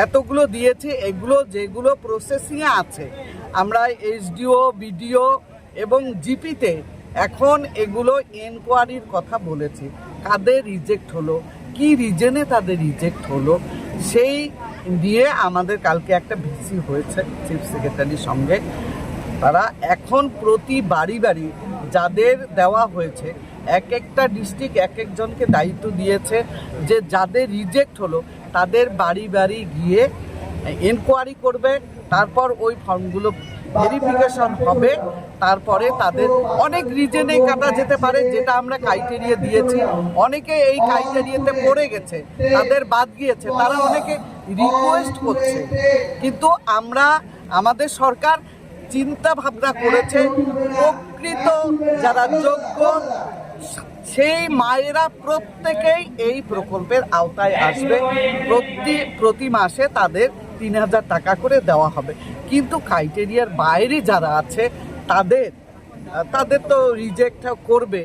এতগুলো দিয়েছি, এগুলো যেগুলো প্রসেসিংয়ে আছে আমরা এসডিও, বিডিও এবং জিপিতে এখন এগুলো এনকোয়ারির কথা বলেছি। কাদের রিজেক্ট হলো, কি রিজনে তাদের রিজেক্ট হলো, সেই দিয়ে আমাদের কালকে একটা ভিসি হয়েছে চিফ সেক্রেটারির সঙ্গে। তারা এখন প্রতি বাড়ি বাড়ি যাদের দেওয়া হয়েছে, এক একটা ডিস্ট্রিক্ট এক একজনকে দায়িত্ব দিয়েছে যে যাদের রিজেক্ট হলো তাদের বাড়ি বাড়ি গিয়ে এনকোয়ারি করবে, তারপর ওই ফর্মগুলো ভেরিফিকেশন হবে, তারপরে তাদের অনেক রিজনে কাটা যেতে পারে, যেটা আমরা ক্রাইটেরিয়া দিয়েছি। অনেকে এই ক্রাইটেরিয়াতে পড়ে গেছে, তাদের বাদ গিয়েছে, তারা অনেকে রিকোয়েস্ট করছে। কিন্তু আমাদের সরকার চিন্তা ভাবনা করেছে প্রকৃত যারা যোগ্য সেই মায়েরা প্রত্যেকেই এই প্রকল্পের আওতায় আসবে। প্রতি মাসে তাদের ৩,০০০ টাকা করে দেওয়া হবে। কিন্তু ক্রাইটেরিয়ার বাইরে যারা আছে তাদের তো রিজেক্ট করবে।